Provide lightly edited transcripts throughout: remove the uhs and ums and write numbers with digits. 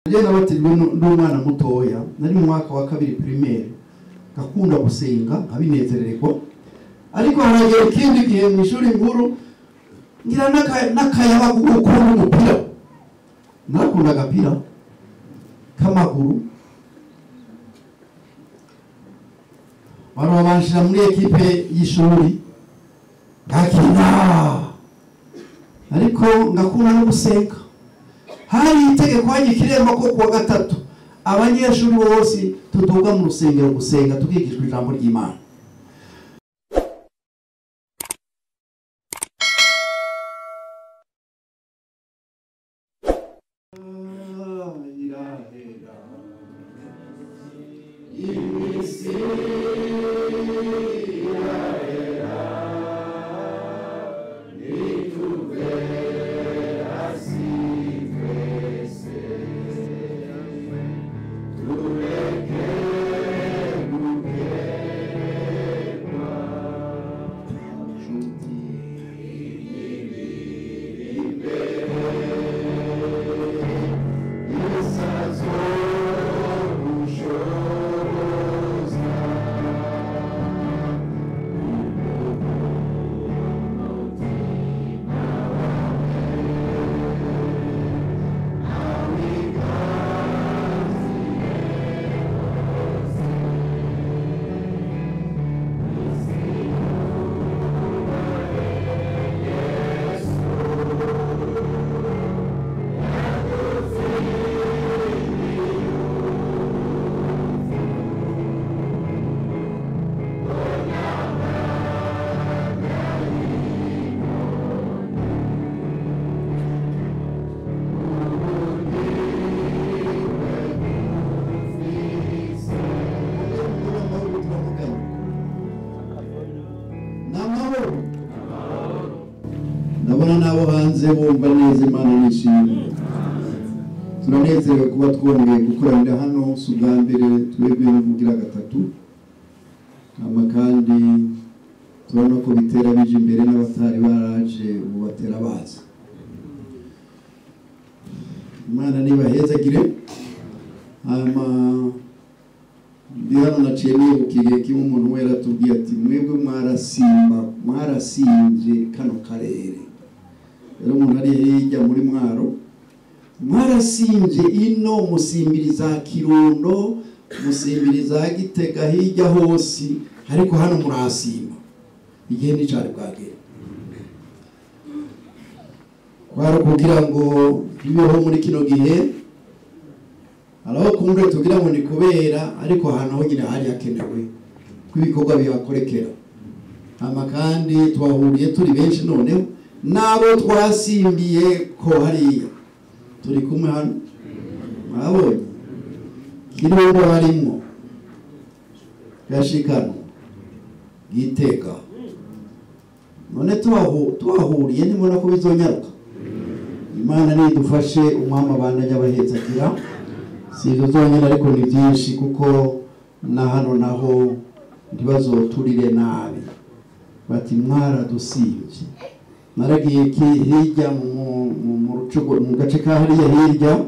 Je nabatijwe n'umwana mutoya nari mu mwaka wa kabiri primaire gakunda gusenga abinezerereko ariko haragera ikindi gihe mu ishuri nkuru ngira nakayaba gukunda umupira nakunda agapira k'amaguru barabashira muri ekipe y'ishuri gakina ariko ngakunda no gusenga. Hari itegeko ry'ikiremba ko kuwa gatatu abanyeshuri bose tuduga mu rusengero gusenga tukigishwa ijambo ry'Imana. Ndabona nabo hanze bumva neza Imana nishimye. Turanezerewe kuba twongeye gukoranira hano sugambere twebwe mugira gatatu. Kandi turabona ko bitera bije imbere n'abatari baraje ubu batera baza. Imana nibahezagire. Bihano naciye nibukiye kimwe umuntu wera tubwiye ati mwebwe mwarasimvye kano karere. Rero umuntu ari hirya muri Mwaro mwarasimvye ino musimbiriza Kirundo musimbiriza Gitega hirya hose ariko hano murasimba igihe ni cyari bwagera kwaro kugira ngo bibeho muri kino gihe araho kumwe tugira ngo ni kubera ariko hano ho nyine hari yakenewe kwibikorwa bibakorekera kandi twahuriye turi benshi none nabo twasimbiye ko hariya turi kumwe hano mwabonye Kirundo harimo Gashikano Gitega none twahuriye nimona ko bizonyaruka. Imana nidufashe umwama bandanya bahezagira sizo zonyine ariko ni byinshi kuko na hano naho ndibazoturire nabi bati mwara dusivye naragiye hirya mu gace ka hariya hirya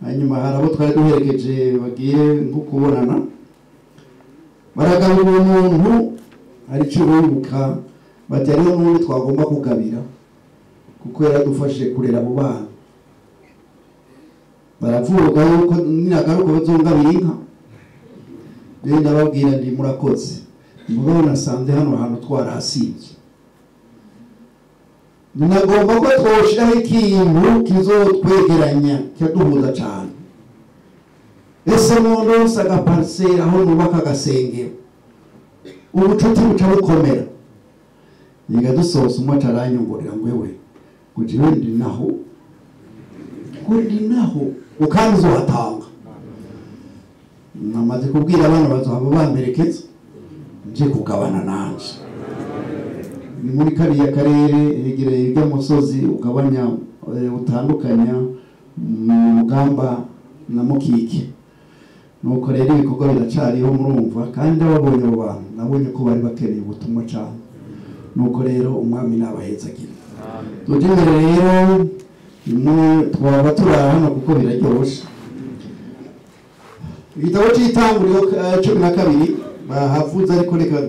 hanyuma harabo twari duherekeje bagiye nko kubonana baragabira umuntu ari cyurubuka bati ariho n'undi twagomba kugabira kuko yaradufashe kurera abo bana baravuga yuko ninagaruka bazongabira inka rero ndababwira ndi murakoze mugabo nasanze hano hantu twarasivye nagomba ko twoshiraho ikintu kizotwegeranya cyaduhuza cyane. Ese muntu saga parcelle aho nubaka agasengero ubucuti buca bukomera niga dusoza umwe caranyongorera ngwewe kujiwe ndi naho ukanzo hatanga namaze kubwira abana bazohaba bamberekeza nje kugabana nanje ni muri kariya karere hegereye ibyo musozi ugabanya utandukanya Mugamba na Mukike nuko rero ibikorwa biracariho murumva kandi ababonye abo bantu nabonye ko bari bakeneye ubutumwa cyane nuko rero umwami nabahezagira tujye rero twaba turara hano kuko biraryoshe. Igitabo cy'Itanguriro 12 bahavuze ariko reka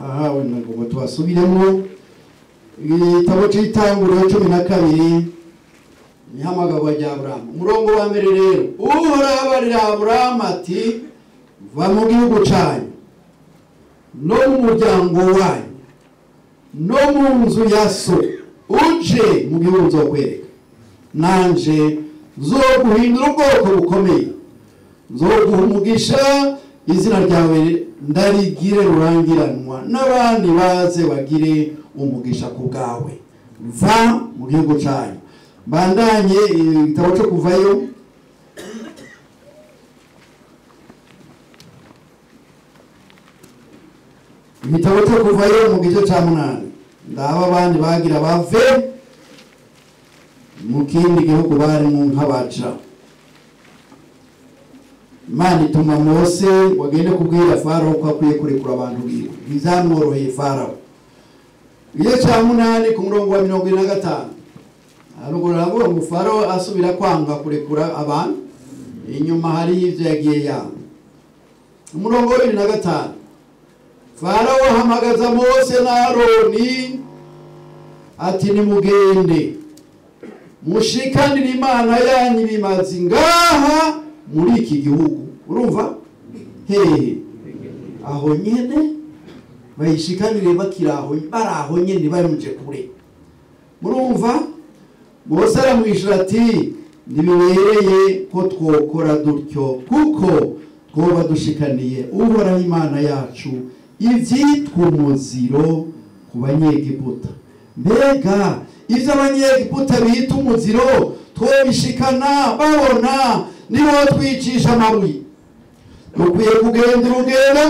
hawe ngo tubasubiremo. Igitabo cy'Itanguriro 12 nihamagabo ya Aburahamu. Umurongo wa mbere rero, Uhoraho abarira Aburahamu ati va mu gihugu cyanyu no mu muryango wanyu no mu nzu ya so uje mu gihugu nzokwereka, nanje nzoguhindura ubwoko bukomeye, nzoguha umugisha, izina ryawe ndarigire rurangiranwa, n'abandi baze bagire umugisha ku bwawe. Va mu gihugu cyanyu. Bandanye igitabo cyo Kuvayo, igitabo cyo Kuvayo mu gice cya 8. Ndaba abandi bagira bave mu kindi gihugu bari mu nkabaca. Imana ituma Mose wagende kubwira Farawo ko akwiye kurekura abantu biwe, bizamworoheye Farawo. Igice cya 8 ku murongo wa 25, arugura ravuga ngo Farawo asubira kwanga kurekura abantu, inyuma hari ivyo yagiye yanga. Umurongo wa 25, Farawo ahamagaza Mose na Aroni ati nimugende mushikanire Imana yanyu bimazi ngaha muri iki gihugu. Urumva? Aho nyene bayishikanire bakiraho, baraho nyene bamuje kure. Murumva? Mose aramwishura ati nibibereye ko twokora dutyo kuko twoba dushikaniye Uhoraho Imana yacu ivyitwa umuziro ku Banyegiputa. Mbega ivyo Abanyegiputa bita umuziro twobishikana babona nibo twicisha amabuye. Dukwiye kugenda urugendo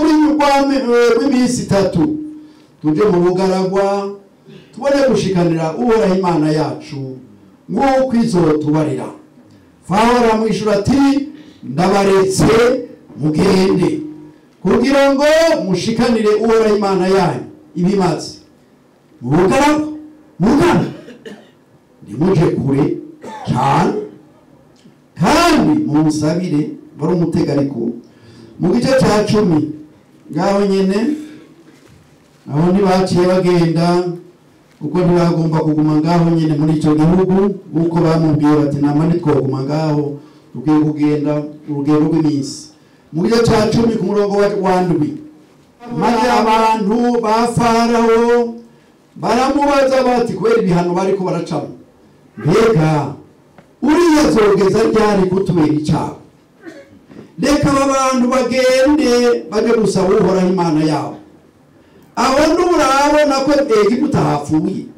rw'iminsi 3 tuje mu bugaragwa tubone gushikanira Uhoraho Imana yacu nk'uko izotubarira. Farawo aramwishura ati ndabaretse mugende kugira ngo mushikanire Uhoraho Imana yanyu ibimazi mu bugaragwa mugana nimuje kure cyane kandi mumusabire bari umutegariko. Mu gice cya 10 ngaho nyene aho ntibaciye bagenda kuko ntibagomba kuguma ngaho nyene muri icyo gihugu, uko bamubwiye bati namani twoguma ngaho tugiye kugenda urugendo rw'iminsi. Mu gice cya 10 ku murongo wa 7, maze abantu ba Farawo baramubaza bati kubera ibihano bariko baracamo, mbega uriya zogeza ryari kutubera icyaha? Reka abantu bagende baje gusaba Uhoraho Imana yabo. Aho nurabona ko Egiputa hapfuye.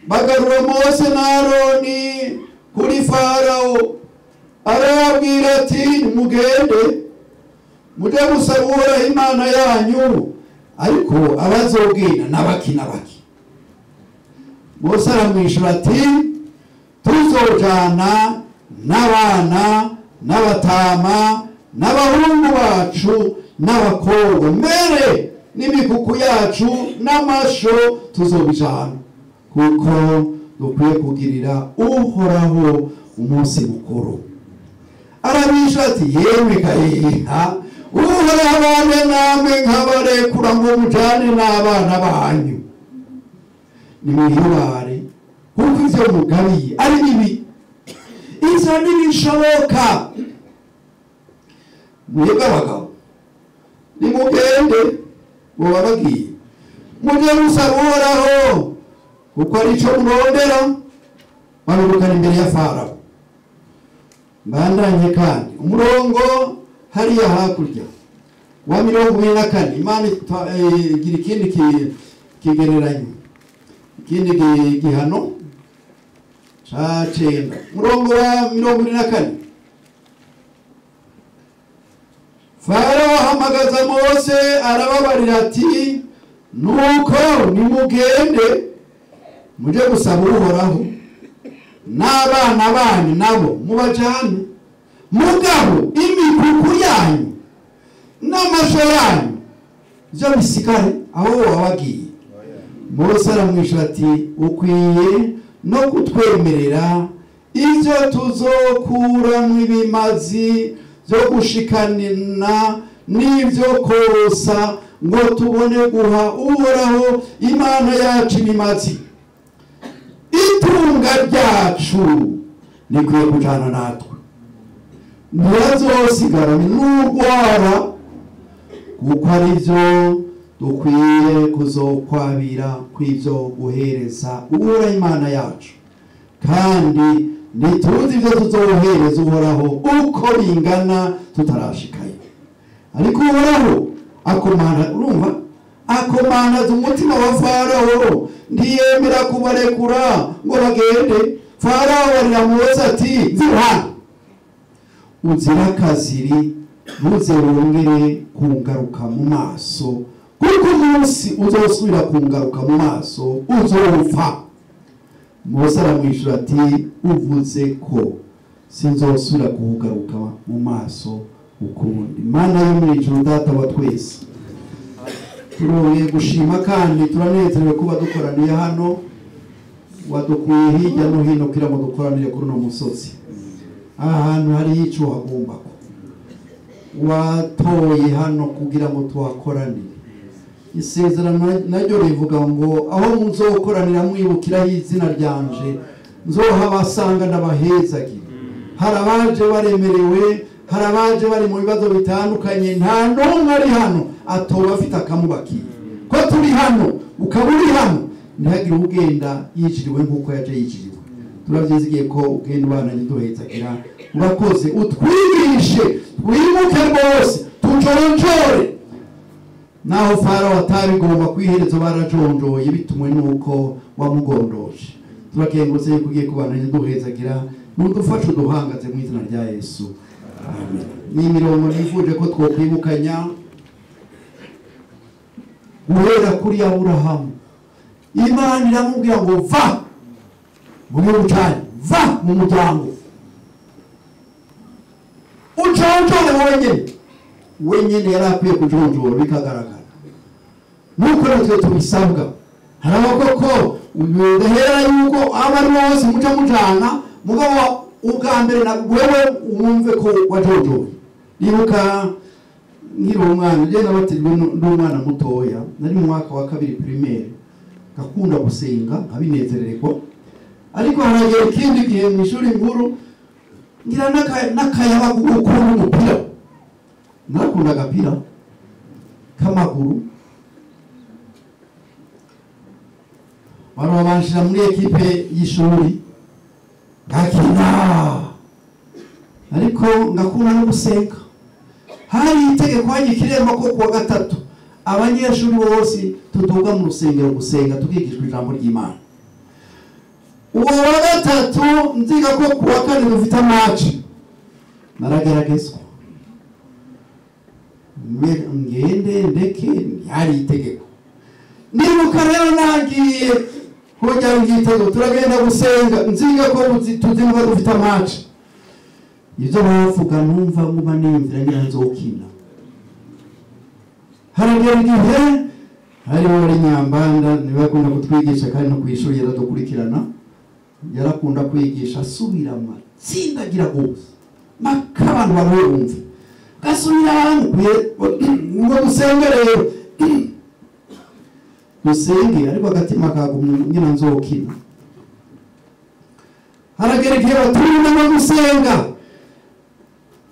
Bagarura Mose na Aroni kuri Farawo, arababwira ati mugende muje gusaba Uhoraho Imana yanyu, ariko abazobwina nabaki. Mose aramwishura ati tuzojana n'abana n'abatama n'abahungu bacu n'abakobwa, mbere n'imikuku yacu n'amasho tuzobijana, kuko dukwiye kugirira Uhoraho umunsi mukuru. Arabishura ati yewe kayiha Uhoraho abane namwe nkabarekura ngo mujane n'abana banyu. Nimwihebare kuko ivyo mugabiye ari bibi, ivyo ntibishoboka. Mwebwe abagabo nimugende boba bagiye muje gusaba Uhoraho kuko ari cyo murondera. Barurukana imbere ya Farawo. Bandanye kandi umurongo hariya hakurya wa 24, Imana igira ikindi kigereranyo, ikindi gihano ca 9. Umurongo wa 24, Farawo ahamagaza Mose arababarira ati nuko nimugende muje gusaba Uhoraho, n'abana banyu nabo mubajane, mugabo imikuku yanyu n'amasho yanyu byo bisikare aho wabagiye. Mose aramwishura ati ukwiye no kutwemerera ivyo tuzokuramwo ibimazi vyo gushikanina n'ivyo korosa ngo tubone guha Uhoraho Imana yacu ibimazi. Itunga ryacu nikwiye kujana natwe, ntirazosigara n'urwara, kuko ari vyo dukwiye kuzokwabira kw'ivyo guhereza Uhoraho Imana yacu, kandi ntituzi ivyo tuzohereza Uhoraho uko bingana tutarashikayo. Ariko Uhoraho akomana, urumva, akomanaza umutima wa Farawo, ntiyemera kubarekura ngo bagende. Farawo aramubaza ati zihana uzira kaziri ntuze wongere kungaruka mu maso, kuko umunsi uzosubira kungaruka mu maso uzopfa. Mose aramwishura ati uvuze ko sinzosubira kugaruka mu maso ukundi. Imana yo mu ijuru, data wa twese, turoye gushima kandi turanezerewe kuba dukoraniye hano. Wadukuye hirya no hino kugira ngo dukoranire kuri uno musozi. Ahantu hari ico hagomba ko watoye hano kugira ngo tuhakoranire. Isezerano naryo rivuga ngo aho muzokoranira mwibukira izina ryanje nzohabasanga ndabahezagira. Harabaje baremerewe, harabaje bari mu bibazo bitandukanye, nta n'umwe ari hano atoba afite akamubakiye. Ko turi hano ukaba uri hano, ntihagire ugenda yiciriwe nk'uko yaje yiciriwe. Turavyizigiye ko ugenda ubana duhezagira. Urakoze, utwigishe twimuke rwose tujonjore. Naho Farawo atabigomba kwiherezo barajonjoye bitumwe nuko wamugondoje. Turakengurutse yuko ugiye kubana duhezagira, nudufashe uduhangaze mu izina rya Yesu. Amen. Ni mirongo nifuje ko twokwibukanya guhera kuri Aburahamu. Imana iramubwira ngo va mu gihugu, va mu muryango, ujonjore wenyine yari akwiye kujonjora bikagaragara. Nuko natwe tubisabwa. Hari abakoko udahera yuko abari bose muca mujana, mugabo ubwa mbere na wewe wumve ko wajonjoye. Nibuka nkiri umwana, je nabatijwe n'umwana mutoya, nari mu mwaka wa 2 primaire, gakunda gusenga nkabinezerereko. Ariko haragera ikindi gihe mu ishuri nkuru ngira nakayaba gukunda umupira. Nakunda agapira k'amaguru. Barabashira muri ekipe y'ishuri gakina, ariko ngakunda no gusenga. Hari itegeko hanyikiremba ko kuwa gatatu abanyeshuri bose tuduga mu rusengero gusenga tukigishwa ijambo ry'Imana. Uwo wa gatatu nziga ko kuwa kane dufite match, narageragezwa ngende ndeke, hari itegeko. Nibuka rero nagiye kujya ngitego turagenda gusenga, nziga ko tuzinga dufite match. Ibyo bavuga numva nguma nimvira ngira nzokina. Haragera igihe hari wari Nyambanda niwe akunda kutwigisha kandi no kwishuri yaradukurikirana. Yarakunda kwigisha asubirama tsindagira gose makabantu barumva gasubira ngo dusenge rero dusenge, ariko agatima kagumye nyina nzokina. Haragera igihe baturinde no gusenga,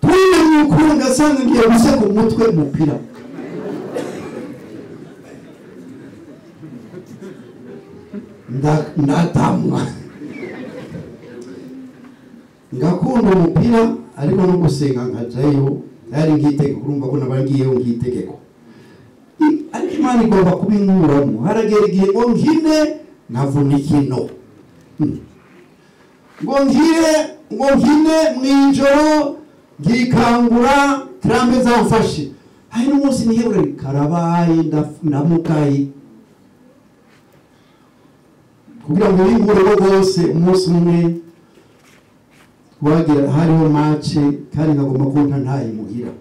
turinde mukunga sanga ngiye guseka umutwe umupira. Ndatamwa ngakunda umupira, ariko no gusenga nkajayo yari ngitege, urumva ko nabangiyeho ngitegeko. Ariko Imana igomba kubinkuramo. Haragera igihe ngo nkine nkavuna ikino, ngo nkine mwijoro ngikangura trambe zamfashe. Hari n'umunsi nihebura karabaye ndamukaye kugira ngo yingure rwose. Umunsi umwe wagira hariho match kandi ngagomba kunta ntaye muhira,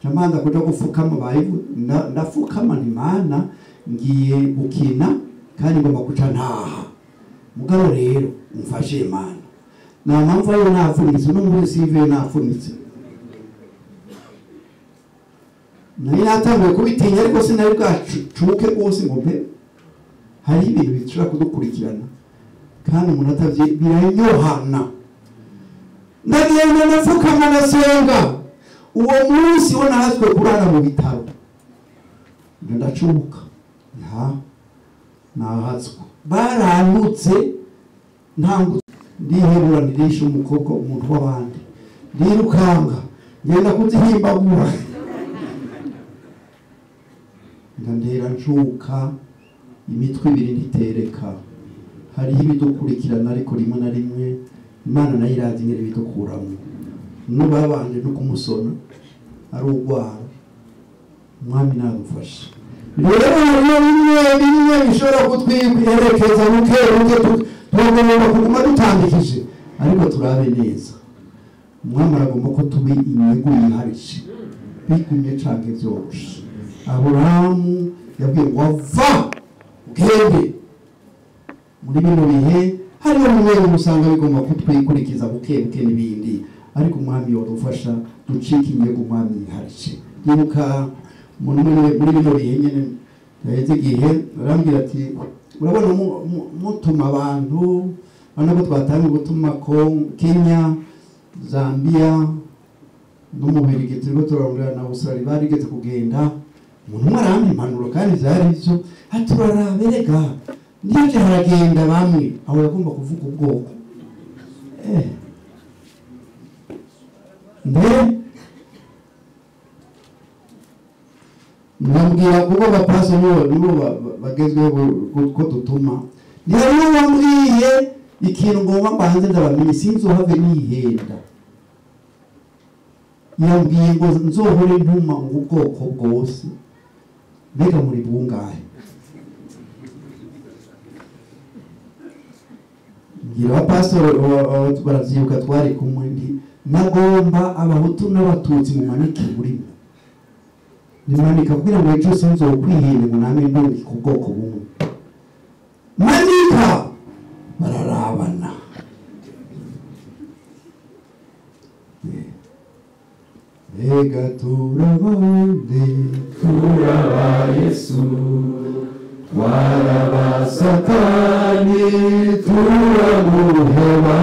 jamanda kuja gufukama bayivu ndafukama ni Imana ngiye gukina kandi ngomba kuca ntaha. mugabo rero umfashe Imana na mpamvu ayo nafunitse no muri CV nafunitse nari natangiye kubitinya ariko sinari bwacuke rwose ngo mbe hari ibintu bishobora kudukurikirana kandi umuntu atavye biranyohana ndagenda napfukama nasenga uwo munsi wo nahaswe kurara mu bitaro ndacuka nahatswe barantutse ntangu ndihebura ndirisha umukoko umuntu w'abandi ndirukanga ngenda kuzihimbagura ndandera ncuka imitwe ibiri ntitereka hari ibidukurikirana ariko rimwe na rimwe Imana nayo irazi ngere bidukuramo n'ubabanje no kumusona ari ugwara umwami nadufasha rero bimwe bishobora kutwiherekeza bukebuke tugomba kuguma dutandikije ariko turabe neza umwami aragomba ko tubi inyungu yiharishe bigumye canke byose Aburahamu yabwiye ngo va ugende muri bino bihe hariho bimwe musanga bigomba kutwikurikiza bukebuke n'ibindi ariko umwami yodufasha ducika inyungu umwami yiharishe yibuka muri bino bihe nyene yaheze igihe arambwira ati urabona mutuma abantu bana ko twatanga gutuma ko Kenya Zambia no mu Bubiligi turiko turarondera na Australia barigeze kugenda umuntu arampa impanuro kandi vyari byo aturaraberega ndiye haragenda bamwe aho yagomba kuvuga ubwoko nambwira kuko bapaso nibo bagezweho ko dutuma niyo wambwiye ikintu ngomba mbanze ndabamenye sinzohave nihenda yambwiye ngo nzohore ntuma ngo ubwoko bwose mbega muri bungahe ngira pastor baravyibuka twari kumwe ndi nagomba abahutu n'abatutsi mu maniki burimo nimanika kugira ngo ejo sinzokwihinde ngo name nduki ku bwoko bumwe manika bararabana ega turabande turaba Yesu waraba Satani turamuheba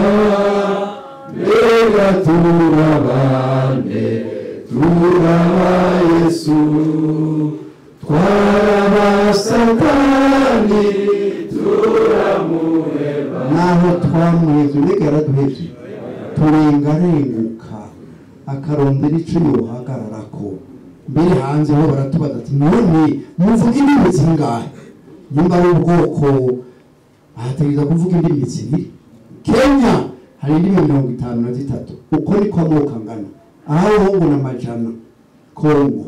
ega turabande turaba Yesu twaraba Satani turamuheba naho twamuheze mbega yaraduhevye turengarenguka akarondera ico yohagararako mbere hanze ho baratubaza ati none muvuga indimi zingahe nimba ari ubwoko ahategeza kuvuga indimi zibiri Kenya hari indimi 53 uko niko amoko angana aho ngo n'amajana Kongo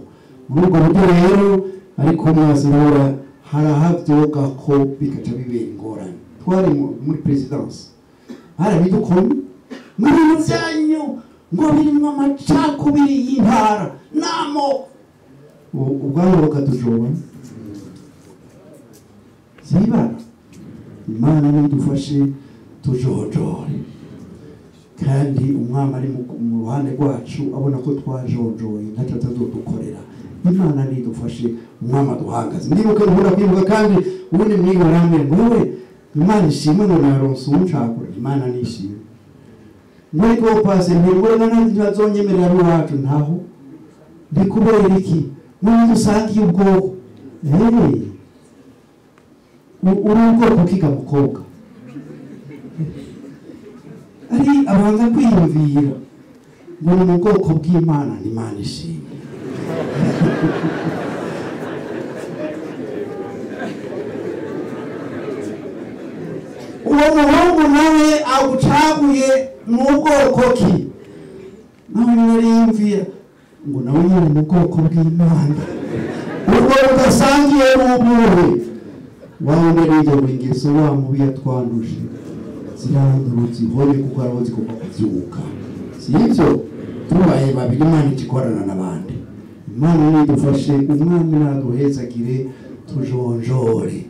muri ubwo buryo rero ariko mwazibura harahavyoga ko bikaca bibera ingorane twari muri presidence harabidukoni muri byanyu ngo birimo amacakubiri y'intara namo ubwanyu bakatujoba zibana Imana nidufashe tujojore kandi umwami ari mu ruhande rwacu abona ko twajojoye ntacyo atazodukorera Imana nidufashe umwami duhagaze ndibuka nkura kwibuka kandi ubundi mwiga ramwe ngowe Imana ishimwe ngo naronse umucakura Imana nishimwe muri ko pase ntirwera nanjye bazonyemerera ari wacu ntaho ndikubera iki muri dusanga ubwoko urugo kukiga mukobwa ari abanza kwiyumvira ngo mu bwoko bw'Imana n'Imana ishimwe uwo muhungu nawe agucaguye mu bwoko ki nawe nariyumvira ngo nawe nyine mu bwoko bw'Imana ubwo udasangiye n'ubuhe wawe narizo ingeso wa mubi yatwanduje zirandurutse ihore kuko araho zigomba kuvyuka sivyo tubaye babiri Imana ikikorana n'abandi Imana nidufashe umwami naduhezagire tujonjore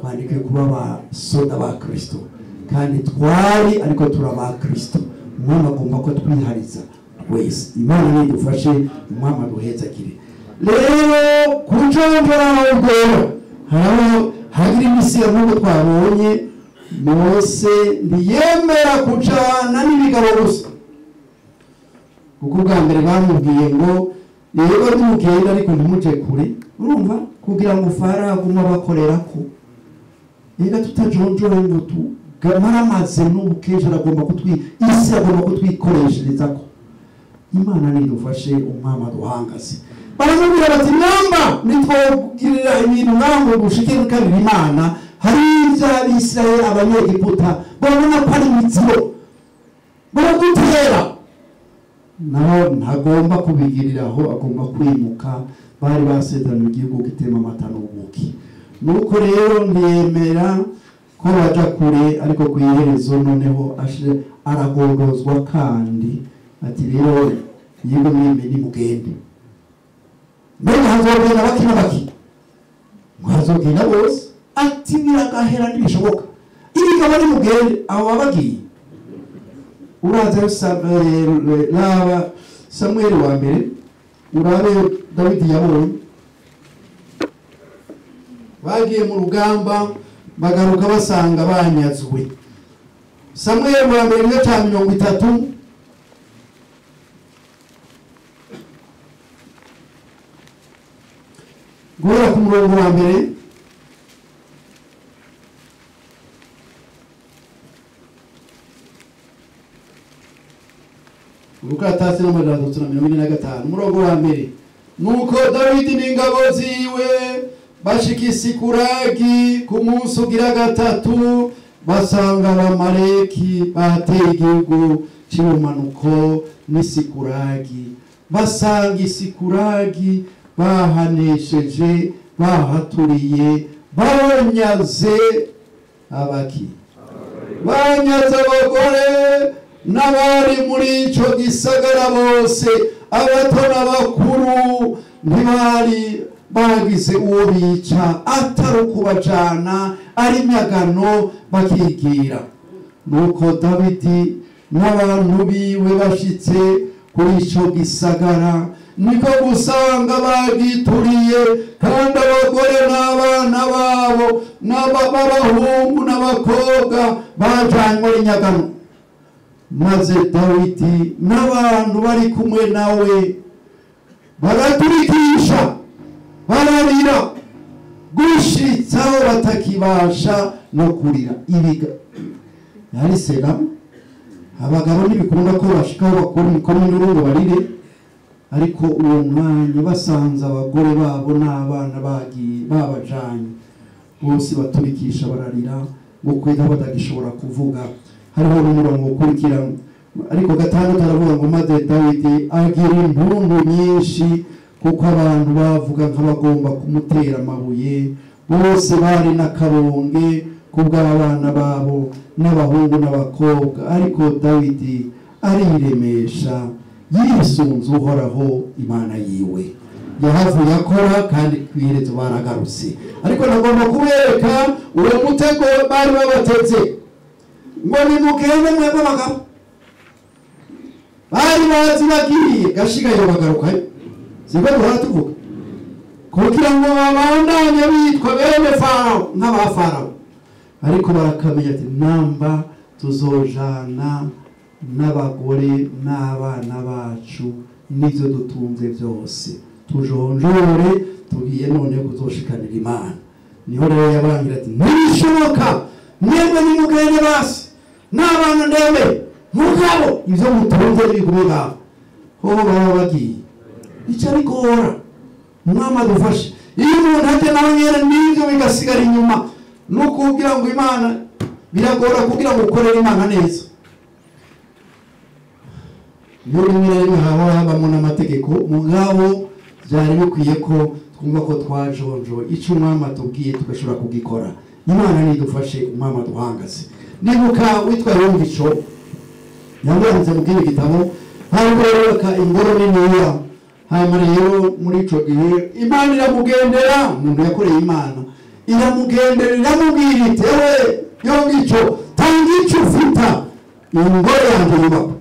twandike kuba ba soda ba Kristo kandi twari ariko turaba Kristo. Umwami agomba ko twihariza wese. Imana nidufashe, umwami aduhezagire. Rero kujonjora ubwo haraho hagira imisi nk'uko twabonye Mose ntiyemera kucana n'ibigabo gusa, kuko bwa mbere bamubwiye ngo rero nimugenda ariko ntimuje kure, urumva, kugira ngo Farawo agume abakorerako. Ega tutajonjora ngo tugamaramaze n'ubukesha agomba isi agomba kutwikoresherezako. Imana nidufashe, umwami aduhangaze. Baramubwira bati namba nitwogirira ibintu ngamwe gushike kabiri Imana hari iby'Abisirayeli abanyegiputa babona ko ari imizigo baradutera, naho ntagomba kubigiriraho, agomba kwimuka. Bari basezeranye igihugu gitema amata n'ubuki. Nuko rero ntiyemera ko baja kure, ariko ku iherezo noneho aragondozwa kandi ati rero yego mwime nimugende. Mbega hazogenda baki n'abaki? Hazogenda bose. Ati biragahera ntibishoboka. Ibigabo nimugende, abo babagiye. Uraza Samuel wa mbere, urabe Dawidi yabonye bagiye mu rugamba, bagaruka basanga banyazwe. Samuel wa mbere 1:30 guhera ku murongo wa mbere. Lukatasi no madazo 125 umurongo wa mbere. Nuko Dawidi n'ingabo ziwe bashika Sikulagi ku munsi ugira gatatu, basanga Abamaleki bateye igihugu cy'ubumanuko ni Sikulagi. Basanga Sikulagi bahanesheje, bahaturiye, banyaze abaki, banyaze abagore n'abari muri ico gisagara bose, abato n'abakuru. Ntibari bagize uwo bica atari ukubajana ari nyagano bakigira. Nuko Dawidi n'abantu biwe bashitse kuri ico gisagara, niko gusanga bagituriye, kandi abagore n'abana babo n'abahungu n'abakobwa bajanywe ari nyagano. Maze Dawidi n'abantu bari kumwe nawe baraturikisha, bararira gushitsaho batakibasha no kurira. Ibiga yari Sega, abagabo ntibikunda ko bashikaho bakora imikono n'urugo barire, ariko uwo mwanya basanze abagore babo n'abana bagiye babajanye, bose baturikisha bararira ngo kwega badagishobora kuvuga. Hariho n'umurongo ukurikira, ariko gatandatu aravuga ngo maze Dawidi agira impundu nyinshi, kuko abantu bavuga nk'abagomba kumutera amabuye. Bose bari n'akabonge kubw'abana babo n'abahungu n'abakobwa, ariko Dawidi ariremesha yisunze Uhoraho Imana yiwe. Yahavuye akora, kandi kwiherezo baragarutse. Ariko nagomba kubereka uwo mutego bari babateze ngo nimugende mwebwe abagabo. Bari bazi bagiye gashigayo bagarukayo, sibwo turatuvuga kugira ngo babandanye bitwa bene Farawo nk'abafarawo. Ariko barakamenya ati namba tuzojana n'abagore n'abana bacu n'ivyo dutunze byose, tujonjore tugiye none kuzoshikanira Imana. Niho rero yabangira ati ntibishoboka, mwebwe nimugende basi n'abana ndembe mugabo ivyo mutunze bigume ngaho. Ho baba bagiye ica bigora. Umwami adufashe. Iyo umuntu ajya nawe nyene n'ivyo bigasigara inyuma, no kugira ngo Imana biragora kugira ngo ukorere Imana neza. Niyo rimwe habamo n'amategeko, mugabo byari bikwiye ko twumva ko twajonjo ico umwami atubwiye tugashobora kugikora. Imana nidufashe, umwami aduhangaze. Nibuka witwa Yongico yanditse mu kindi gitabo, harwereka ingoro niniya. Hanyuma rero muri ico gihe Imana iramugendera, umuntu yakoreye Imana iramugendera, iramubwira iti ewe Yongico tanga icyo ufita ingoro yanjye yubakwa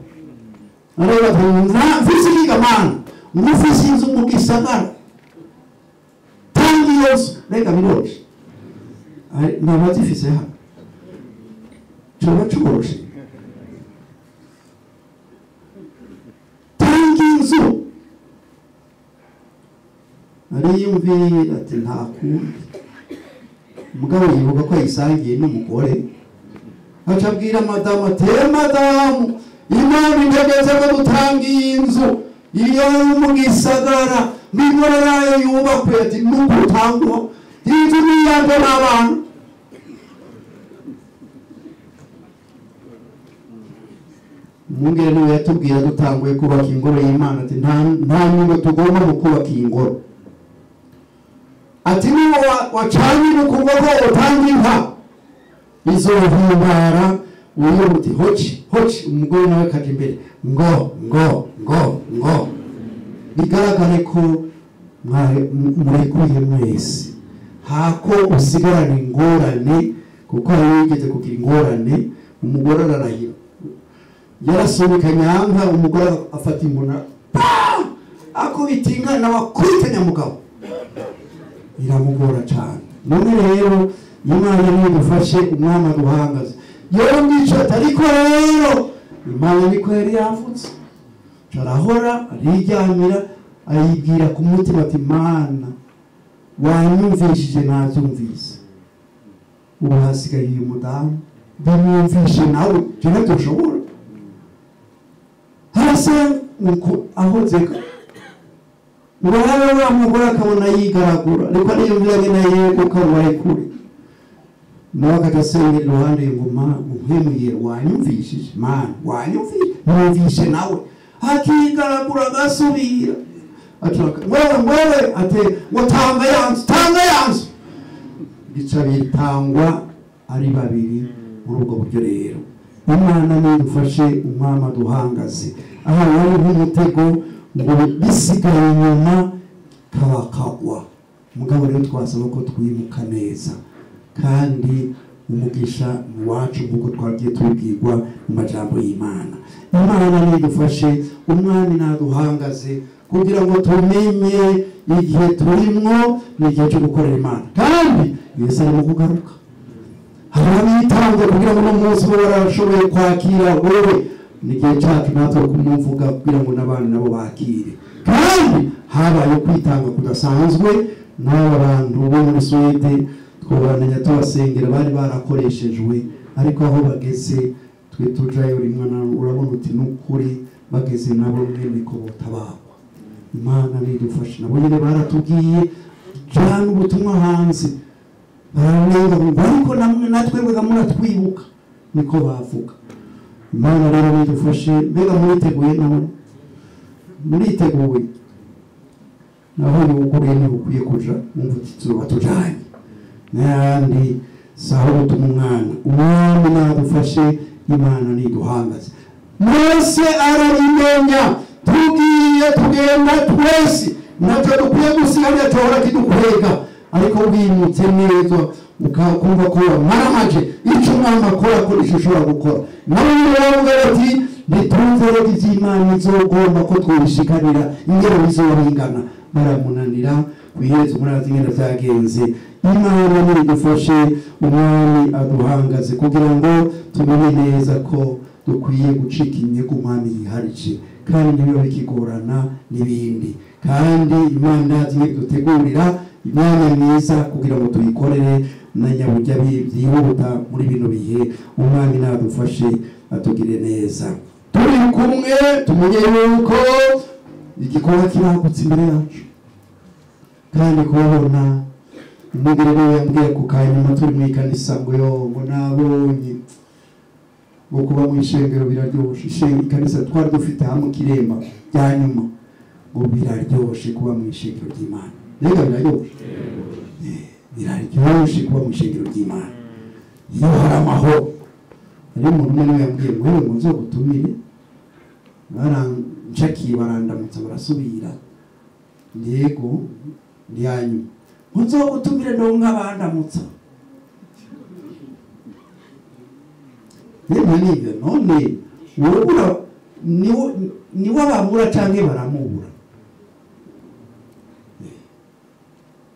areba nta mfise ikigamana ngufise inzu mu gisagara tanga iyo nzu reka biroroshye ntabazifise hano coba coroshe tanga inzu ariyumvira ati nta kundi umugabo yibuka ko ayisangiye n'umugore aca abwira madamu ati madamu Imana integetse ko dutanga inzu iyo mu gisagara n'ingoro yayo yubakwe ati nuko utangwa inzu n'iyande n'abana umwungere niwe yatubwira dutanguye kubaka ingoro y'Imana ati nta nyungu tugomba mu kubaka iyi ngoro ati niba wacanye no kuvuga ko utanga inka izohimbara uyu uti hoci umugore nawe kaje imbere ngo bigaragare ko murekuye mwese hako usigarana ingorane kuko hari wigeze kugira ingorane umugore ararahira yarasubika nyanka umugore afata imbona akubita inka nawe akubita nyamugabo biramugora cyane none rero Imana nidufashe umwami duhangaze yewe mwicata ariko rero Imana niko yari yavutse carahora arijyamira ayibwira ku mutima ati Mana wanyumvishije nabyumvise ubu hasigaye uyu mudamu ndamwumvishe nawe jene dushobora hase nuko aho zeka Murabe wa mugore akabona yigaragura ariko niyumvira ngene yego kabaye kuri nawe akagasengera iruhande ingoma muhemuriye wanyumvishije Mana wanyumvishe nawe hakigaragura agasubira ataka wewe ate watanga yanzu bica bitangwa ari babiri muri ubwo buryo rero Imana nidufashe umwama duhangaze aha wari nk'umutego ngo bisigaye inyuma kabakagwa mugabo rero twasaba ko twimuka neza kandi umugisha wacu nk'uko twagiye tubwirwa mu majambo y'Imana Imana nidufashe umwami naduhangaze kugira ngo tumenye igihe turimwo n'igihe cyo gukorera Imana kandi Yesu ari mu kugaruka harabitanga kugira ngo umunsi barashoboye kwakira wowe n'igihe cyacu natwe kumumvuga kugira ngo n'abandi nabo bakire kandi habaye kwitanga kudasanzwe n'aba bantu bo muri Swede twobananya tubasengera bari barakoreshejwe ariko aho bageze twe tujayo rimwe na urabona uti n'ukuri bageze nabo mwene ko botabagwa Imana nidufashe nabo nyine baratubwiye cyane ubutumwa hanze baranenga ariko natwe bega muratwibuka niko bavuga Imana rero nidufashe mbega muriteguye none muriteguye naho n'ukuri n'ukwiye kuja umva tuba tujanye n'andi saho umwana umwami nadufashe Imana niduhangaze Mose arabimenya tugiye tugenda twese nacyo dukwiye gusigaye tora kidukwega ariko wimutse neza ukakumva ko maramaje icyo umwami akora ko ishobora gukora nawe rero ati nitunzere iz'Imana izogomba ko twibishikanira ingero bizoringana baramunanira kwihereza umurazi ngenda byagenze Imana nidufashe umwami aduhangaze kugira ngo tumenye neza ko dukwiye gucika inyego umwami yiharije kandi niyo bikigorana n'ibindi kandi Imana dutegurira imyanya myiza kugira ngo tuyikorere na nyabujya byihuta muri bino bihe umwami nadufashe atugire neza turi kumwe tumenye yuko igikorwa kiragutse imbere yacu kandi kubona umugire rero yambwiye ku kanyuma turi mu ikanisa ngo ngo nabonye ngo kuba mu ishengero biraryoshe ikanisa twari dufite hamwe kiremba bya nyuma ngo biraryoshe kuba mu ishengero ry'Imana rega biraryoshe kuba mu ishengero ry'Imana iyo hari amahoro ari umuntu umwe niwe yambwiye ngo wewe muzo gutumire barancakiye barandamutsa barasubira yego ndyanyu muzo gutumire no nk'abandamutsa yemwe nibyo none urabura ni wababura canke baramubura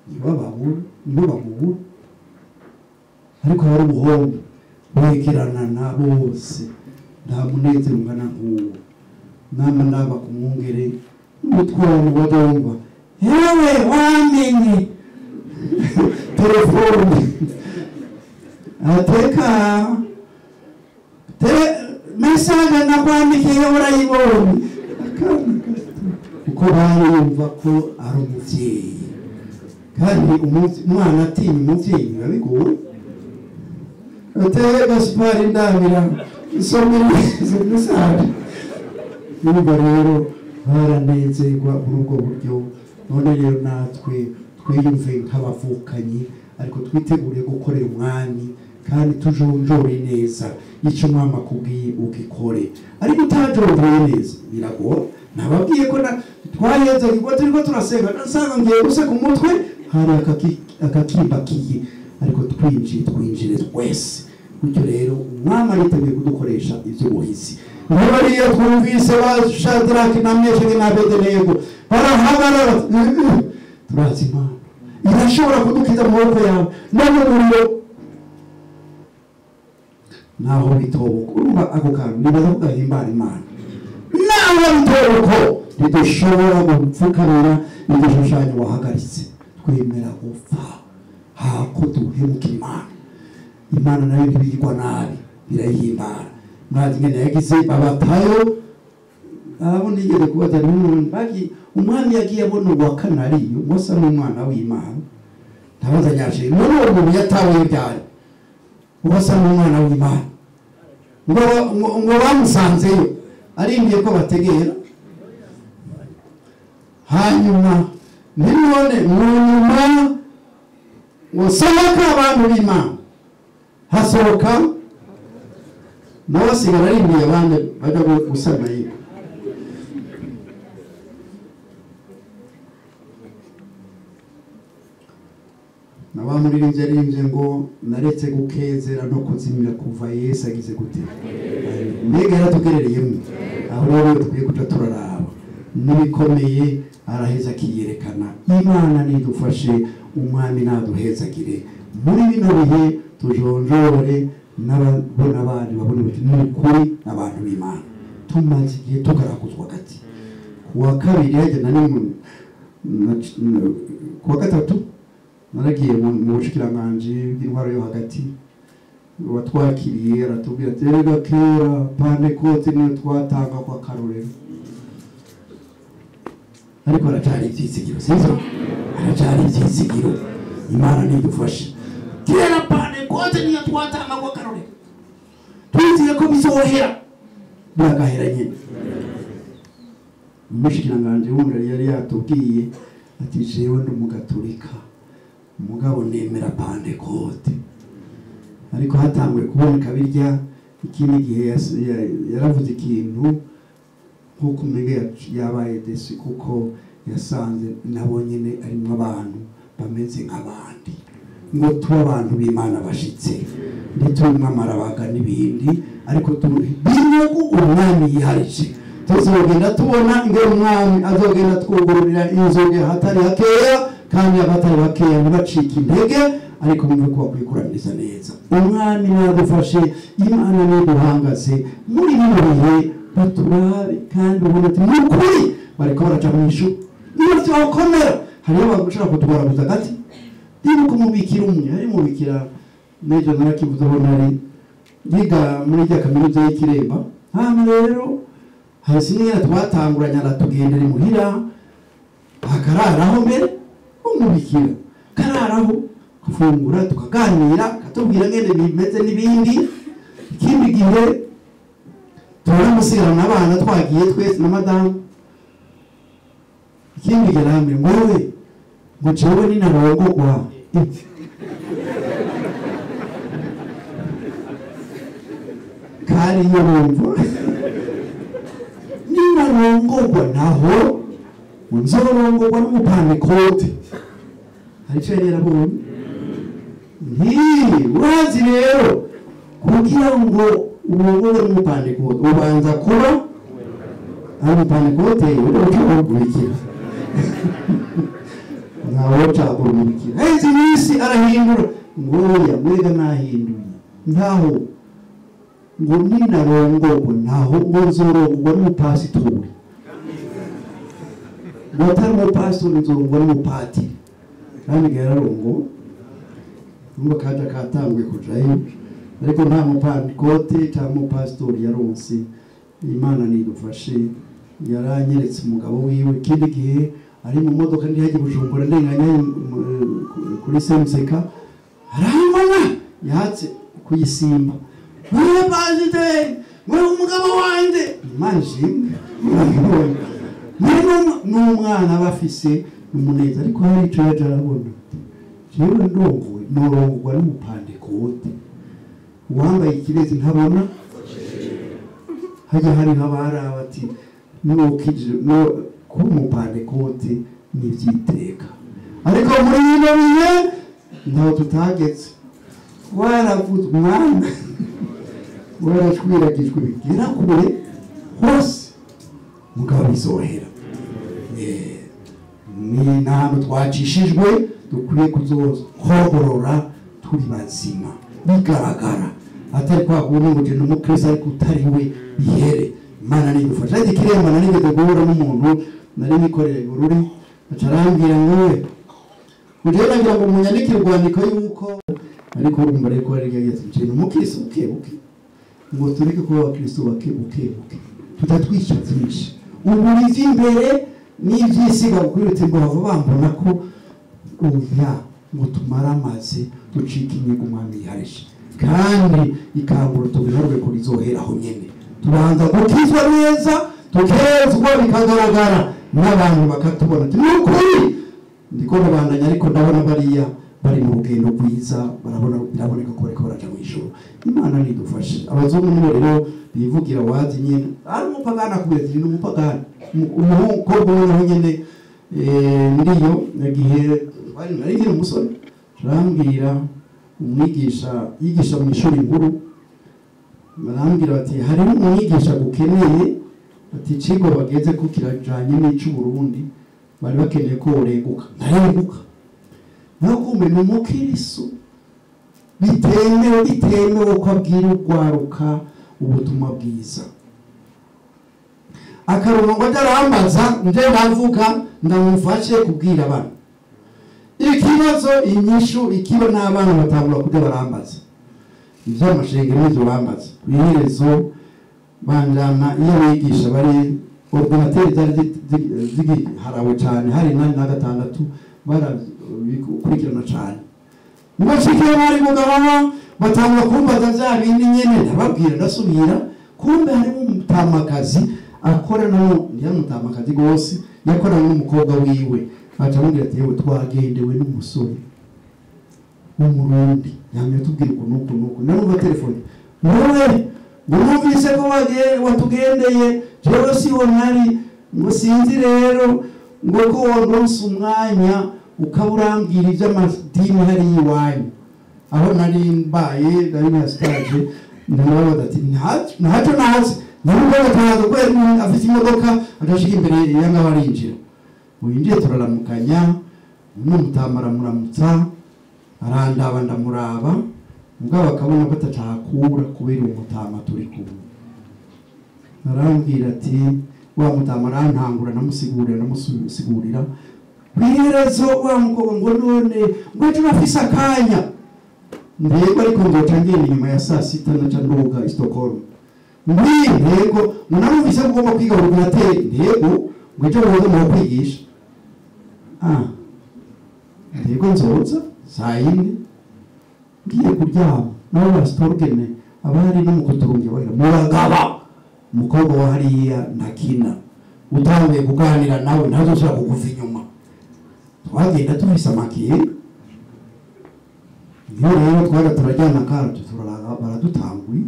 ni wababura ni bamubura ariko hari ubuhombo wegerana na bose nta munezero ungana nk'uwo nama naba kumwungere n'umutwaro wadumva yewe wamenye telefone ateka mesaje nakwandikiye urayibonye uko barumva ko ari umuvyeyi kandi umwana atinya umuvyeyi biba bigoye ateye Gaspari ndabira isomero izo mesaje niba rero baranezerwa muri ubwo buryo none rero natwe twiyumve nk'abavukanyi ariko twitegure gukorera umwami kandi tujonjore neza icyo mama kubwiye ukikore ariko utajonjore neza biragora nababwiye ko twayeze ngo turiko turasenga nasanga ngiye guse ku mutwe hari akakimbakiye ariko twinjire twese bityo rero umwami ariteguye kudukoresha ibyo buhizi Nabariya twumvise ba Shadraki na Meshaki na Abedenego barahagarara turazi Imana irashobora kudukiza mu maboko yawe no mu muriro naho bitobuka urumva ako kantu nibaza kugahimbara Imana naho bitobuka ntidushobora gupfukamira igishushanyo wahagaritse twemera gupfa hako duhemukira Imana nayo ntibigwa nabi birayihimbara mwazi ngene yagize babatayo abona igeze kubaza bagi umwami yagiye abona uwakana ariyo Musa n'umwana w'Imana ntabaza nyashe none uwo muntu yatawe byari Musa n'umwana w'Imana ngo bamusanzeyo arindiye ko bategera hanyuma none mu nyuma ngo sohoka abantu b'Imana hasohoka nawasigara arindiye abandi bajya gusana yiwe nabamuririmbye arimbye ngo naretse gukezera no kuzimira kuva Yesu agize gute mbega yaratugerereyemo aho rero tukwiye kuja turaraba nibikomeye araheza akiyerekana Imana nidufashe umwami naduhezagire muri bino bihe tujonjore n'ababona abandi babone uti n'ukuri abantu b'Imana tumaze igihe tugaraguzwa gati kuwa kabiri yagena kuwa gatatu naragiye mu bushikiranganje bw'intwaro yo hagati watwakiriye aratubwira ati rega kera Pentecote niyo twatanga kwa karorero ariko aracari ivyizigiro sivyo aracari ivyizigiro Imana nidufashe kera Pentecote niyo twatanga kwa karorero tuziye ko bizohera biragahera nyine umushikiranganje w'umurari yari yatubwiye ati jewe ndi umugatolika umugabo nemera Pentecote ariko hatanguye kuboneka birya ikindi gihe yaravuze ikintu nkuko umege yabaye desi kuko yasanze nabo nyine arimo abantu bameze nk'abandi ngo tuba abantu b'Imana bashitse nditumwe amarabaga n'ibindi ariko bimwe ko umwami yiharije tuzogenda tubona ingero umwami azogenda twugururira inzoge hatari hakeya kandi abatari bakeya ntibacike intege ariko mwe ko bakwikuraniriza neza umwami nadufashe Imana niduhangaze muri bino bihe baturabe kandi ubona ati mukuri bariko baraca mu ishu niyo twakomera hariyo bagushaka kutugaraguza gati niba kumubikira umwe ari mubikira nejo narakivuze aho nari yiga muri rya kaminuza y'Ikiremba hano rero hasi niyo twatanguranya aratugendera imuhira akararaho mbere umubikira kararaho kufungura tukaganira katubwira ngene bimeze n'ibindi ikindi gihe turamusigana abana twagiye twese na madamu ikindi gihe namwe mwewe ngo jewe ni narongogwa kari yumva ni narongogwa naho nzorongogwa n'umupantekote arico rero abonye urazi rero kugira ngo ubu n'umupandekote ubanza kuba ari umupandekote urabikira ntawe cyakurumukira izi minsi arahindura ngoya mwega nahinduye ntaho ngo ninarongorwa ntaho ngo nzorongorwa n'umupasitori ngo atari umupasitori nzorongorwa n'umupatiri kandi yararongo numva kaja katanguye kujayo ariko nta mupandikote cyangwa umupasitori yaronse Imana nidufashe yaranyeretse umugabo wiwe ikindi gihe ari mu modoka ndi hagiye Bujumbura ndenganya kuri Semseka aramana yatse kuyisimba wewe bazite wewe umugabo wanje manje n'umwana bafise umuneza ariko hari ico yajarabona jewe ndongowe norongwa n'umupandekote uwambaye ikirezi ntabona hajya hari nk'abara bati n'ukije no ku mupandekote n'ivyiteka ariko muri bino bihe ntaho tutagetse waravuze umwana warashwiragijwe bigera kure hose mugabo bizohera ni nahantu twacishijwe dukwiye kuzohorora turi bazima bigaragara atari kwa kundi ngo je n'umukristo ariko utari we bihere Imana nidufasha ati kiremana nigeze guhura n'umuntu nari mikorere bururi acarambira ngowe kugera ngira ngo munyandikire urwandiko yuko ariko urumva reko ari yageze je n'umukristo buke ngo tureke kuba abakristo buke tutatwisha byinshi uburizi imbere n'ibyisiga gukwirutse ngo bava bambona ko uya ngo tumara amazi ducika inyigo umwami yarishe kandi ikangura tubiharwe kuri zoheraho nyene tubanza gukizwa neza tukezwa bikagaragara n'abantu bakatubona n'ukuri ndiko nabandanya ariko ndabona bariya bari mu rugendo rwiza biraboneka ko bariko baraja mu ijuru Imana nidufashe abazungu nibo rero bivugira wazi nyene ari umupagana kubera n'umupagana umuhungu w'umuntu nyene ndiyo nagihe bari nari umusore rambwira umwigisha yigisha mu ishuri nkuru barambwira bati hari umwigisha gukeneye ati cigo bageze ko kirajanye n'icu Burundi bari bakeneye ko urenguka ntarenguka naho kumbe n'umukirisu bitemewe ko abwira urwaruka ubutumwa bwiza akarongo ndarambaza nje navuga ndamufashe kubwira abantu ikibazo inyishu ikiba n'abana batangura kujya barambaza ivyo amashengero n'ivyo bambaza iherezo banjana iyo bigisha bari ordinateur zari harawe cyane hari na gatandatu barabikurikirana cyane mubashikira bari mugabo batangura kumbaza vya bindi nyene ndababwira ndasubira kumbe harimo umutamakazi akora nawo ndiyamutamakazi gose yakora n'umukobwa wiwe acamubwira ati yewe twagendewe n'umusore w'umurundi yamye tubwira uko nanuva telefone wowe numvise ko watugendeye jewe siho nari ngo sinzi rero ngo ko wondonse umwanya ukaburambwira ivy'amadini hari iwanyu aho nari mbaye nari na stage ndababaza ati ntaco nazi nubwo bataza ko afite imodoka agashika imbere yanga barinjira winjiye turaramukanya n'umutamara muramutsa arandaba ndamuraba mugabo akabona ko atacakura kubera umutama turi kumwe arambwira ati wa mutamara ntangura namusigurira kwiherezo wa mukobwa ngo none ngo turafise akanya ndego ariko ndoca ngenda inyuma ya saa sita naca ndoga i Stockholm ndego munamuvise kugomba kwiga ordinateur ndego ngo ejo woza mu kwigisha ndego nzoza saa yine ngiye kuryama nawe bastorgene abari no mukuturunge wera muragaba umukobwa wa hariya nakina utangiye kuganira nawe ntazoshaka kukuva inyuma twagenda tubisa makiye niyo rero twaga turajyana kandi baradutanguye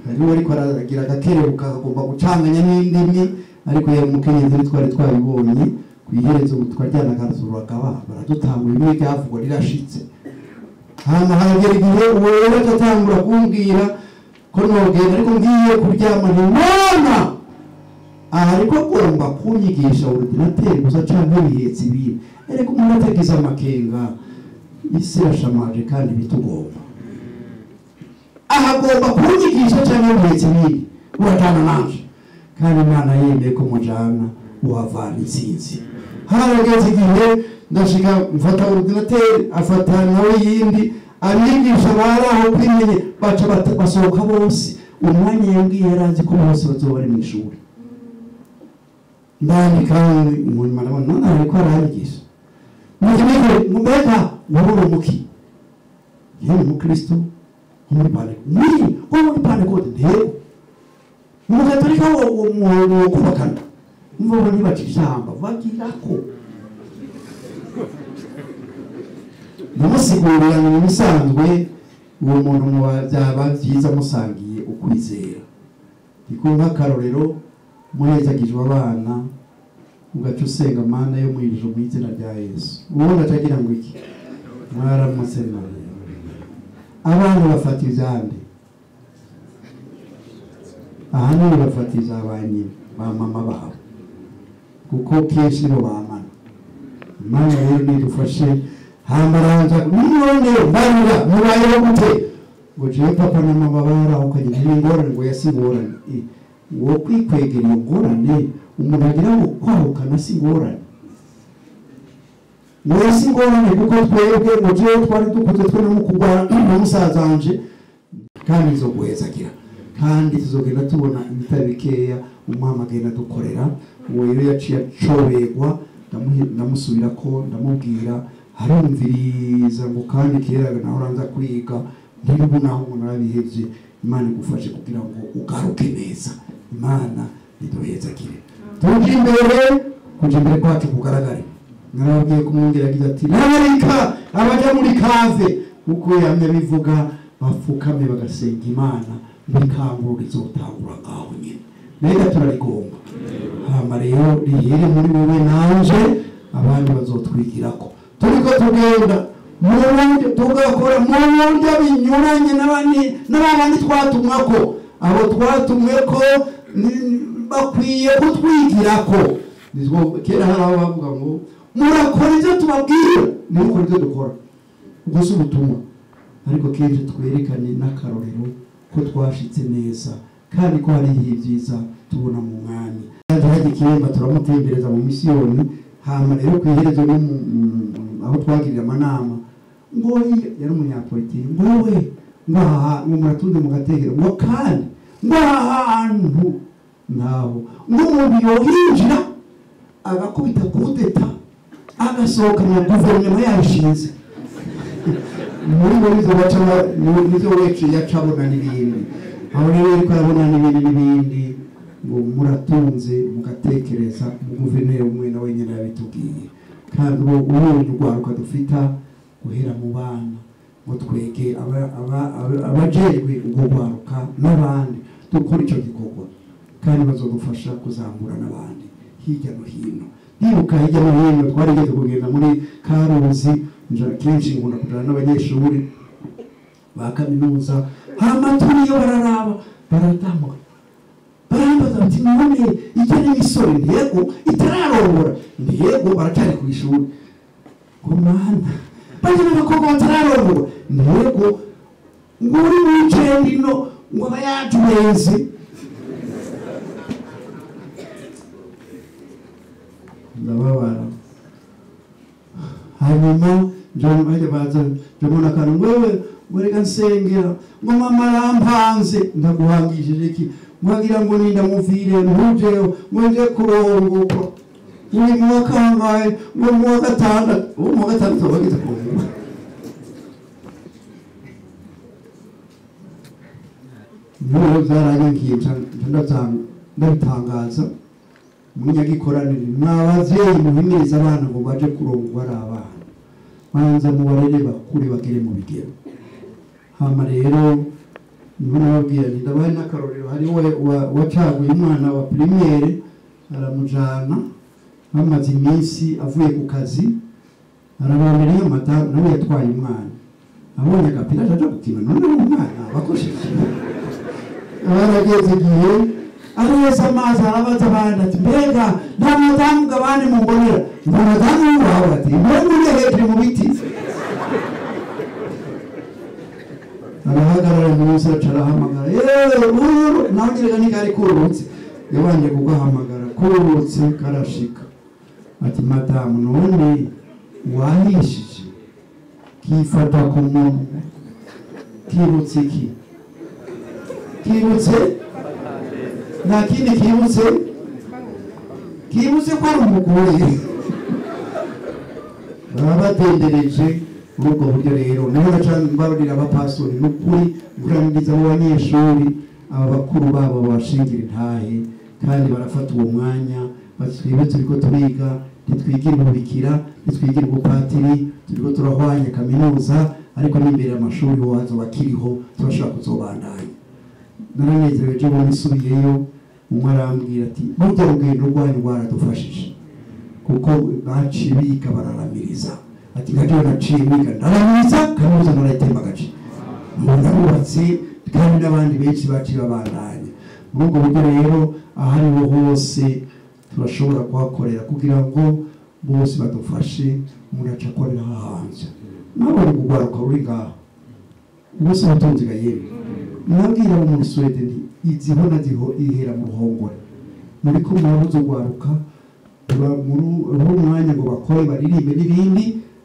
hariho ariko aragira agakerebuka agomba gucanganya n'indimi ariko yari umukenyezi twari twabibonye kwiherezo twajyana kandi turagaba baradutanguye bimwe byavugwa rirashitse hama hagera igihe uwo atatangura kumbwira ko nogenda ariko ngiye kuryama ntimona aha ariko agomba kunyigisha ordinateri gusa canke ibihetsi ibiri eriko umuntu atagize amakenga isi irashamaje kandi bitugomba aha agomba kunyigisha canke ibihetsi ibiri urajana nanje kandi Imana yemeye ko mujana uhavana intsinzi harageze igihe ndashika mfata ordinateri afata nawe yindi abigisha baraho kwimenye baca basohoka bose umwanya yambwiye yarazi ko bose bazoba bari mu ishuri ndani kandi umuntu marabona none ariko arayigisha mbega wabura umuki yewe umukristo muri pale muri pale ko ndego umugatolika wo kubakana mvuga ntibacishamba bagirako namusigurira mu bisanzwe uwo muntu mu byaba byiza musangiye ukwizera ikunka karorero muhezagijwe abana ugaca usenga Mana yo mwirije mu izina rya Yesu ubundi atagira ngo iki mwaramutse abana bafata ibyande ahanini bafatiza abanyine ba mama babo kuko kenshi bo bamana Imana rero nidufashe hambaranza none barira mubayeho gute ngo je papa na mama bara ukagira ingorane ngo yasigorane wo kwikwegera ingorane umuntu agira ngo kwahukana sigorane ngo sigorane kuko twebwe ngo je twari dukuze twe no kugwara no musazanje kandi zo guhezagira kandi tuzogenda tubona imitabikeya umwama agenda dukorera uwo rero yaciye acobegwa ndamusubira ko ndamubwira harumviriza ngo kandi kera naho uranza kwiga ntirubu naho umuntu arabihevye Imana igufashe kugira ngo ugaruke neza Imana iduhezagire tuje imbere kwacu kugaragare narabwiye kumwongera agize ati narika abaja muri kave kuko yamye bivuga bafukame bagasenga Imana bikangura izotangura ngaho nyine nega turarigomba hama rero rihere muri wowe nanje abandi bazotwigirako turiko tugenda murundi tugakora murundi binyuranye n'abandi twatumwako abo twatumweko bakwiye kutwigirako nizwo kera hari bavuga ngo murakora ibyo tubabwira n'uko ibyo dukora gusa ubutumwa ariko kenshi twerekane n'akarorero ko twashitse neza kandi ko hari ibyiza tubona mu mwanya kandi ikiremba turamutembereza mu misiyoni hama rero kwiherezo aho twagirira amanama ngo yari umunyapolitiki ngo we ngaha ngo muratunde mu gategero ngo kandi ngo ahantu naho ngo umuntu yohinjira agakubita kudeta agasohoka mu guverinoma yashinze muri izo baca nizo wece yacabona n'ibindi aho rero ariko arabona n'ibindi ngo muratunze mugatekereza mu guverineri umwe na wenyine yabitubwiye kandi ubundi urwaruka dufita guhera mu bana ngo twege abajejwe ubwo rwaruka n'abandi dukora icyo gikorwa kandi bazodufasha kuzamura n'abandi hirya no hino nibuka hirya no hino twarigeze kugenda muri Karuzi kenshi nkunda kujana n'abanyeshuri ba kaminuza amaturi yo bararaba baratamuka barambaza bati none ijya n'imisore ntego itararongora ntego baracyari ku ishuri ngo mana baje n'abakobwa batararongora ntego ngo uri mu weekend no ngo bayajumenzi ndababara hanyuma John baje baza jomona kana wewe mureka nsengera ngo mama rampanze ndaguhangishije iki mwagira ngo ninda muvire ntujeyo mwenje kurongoka uri mwakangaye ngo mu gatandatu bageze kuvuga Nuro zarangiye ndabitangaza munyagikoranire mwabavyeyi muhimiriza abana ngo baje kurongwa ari abana banza mubarere bakuri bagere mu bigero hama rero nibona babwira ni ndabaye n'akarorero hari wacaguye umwana wa primaire aramujana bamaze iminsi avuye ku kazi arabamereye amata nawe yatwaye umwana abonye agapira aje gukina none umwana bakosheje barageze igihe areza amazi arabaza abandi ati mbega nta madamu abandi mumbonera ngo madamu wawe ati mbega ujye hejuru mu biti arahagarara munsi arahamagara nawe nyereka ntigari kurutse yabanje kugahamagara kurutse karashika ati madamu none wahishije kifata ku muntu kirutse iki kirutse nta kindi kirutse ko ari umugore baba batendereje muri ubwo buryo rero niho babarira abapastori n'ukuri kurangiza abo banyeshuri aba bakuru babo babashingira intahe kandi barafata uwo mwanya batwibe turiko turiga ntitwigira ububikira ntitwigira ubupatiri turiko turahwanya kaminuza ariko n'imbere y'amashuri wazo bakiriho turashobora kuzobandanya naranezerewe ejo bundi nsubiyeyo umwe arambwira ati burya urugendo rwanyu rwaradufashije kuko baciye biga bararamiriza ati gato naciye biga ndaramiriza kaminuza narayitembagaje ndarubatse kandi n'abandi benshi baciye babandanya muri ubwo buryo rero ahariho hose turashobora kuhakorera kugira ngo bose badufashe umuntu aca akorera hanze nabone kugwaruka uri ngaho ubuse ubutunzi gayemwe nabwira abo muri Sweden iziho naziho ihera mu ruhongore muri ko mwabuze ugwaruka muri umwanya ngo bakore baririmbe n'ibindi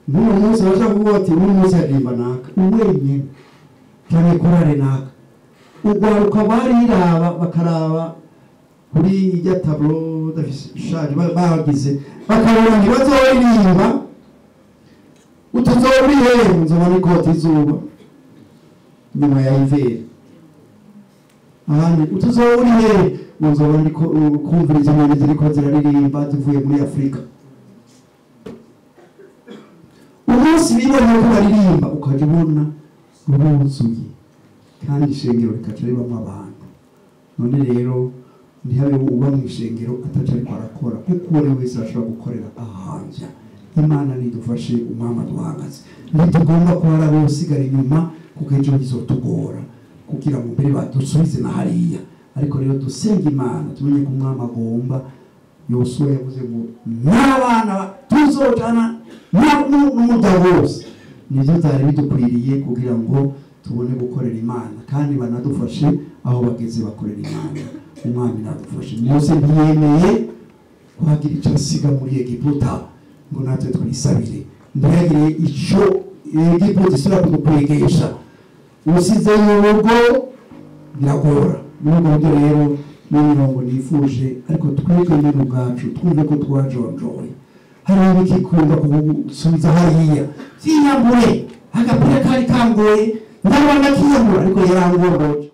n'uwo munsi baja kuvuga ati uyu munsi aririmba naka uwenye cyane korare naka ugwaruka bariraba bakaraba kuri ijya tablo dafishaje bagize bakabona ntibazoririmba utuzoburihe nzobona ikoti izuba nyuma ya ivere ahandi utuzoburihe nzobona kumviriza inyoni ziriko ziraririmba zivuye muri Afrika umunsi bibonye ko baririmba ukaja ubona ruzuye kandi ishengero rikaca ribamwo abantu none rero ntihabe uba mu ishengero ataca ariko arakora kuko uwo wese ashobora gukorera ahanja imana nidufashe umwama duhagaze ntitugomba kuhara bosigara inyuma kuko ejo bizotugora kugira ngo mbere badusubize na hariya ariko rero dusenga imana tumenye ko umwama agomba Yosuwa yavuze ngo n'abana tuzojana n'umugabo wose nivyo byari bidukwiriye kugira ngo tubone gukorera imana kandi banadufashe aho bageze bakorera imana umwami nadufashe Mose ntiyemeye kuhagira icyo asiga muri Egiputa ngo natwe twisabire ndagire ico Egiputa isura kudukwegesha usize y'urugo biragora n'ubwo rero n'imirongo nifuje ariko twebwe n'ubu bwacu twumve ko twajonjoye hari ibikikunda kugusubiza hariya byiyambure agapira kari kangoye ndabona kiyambura ariko yarangoroje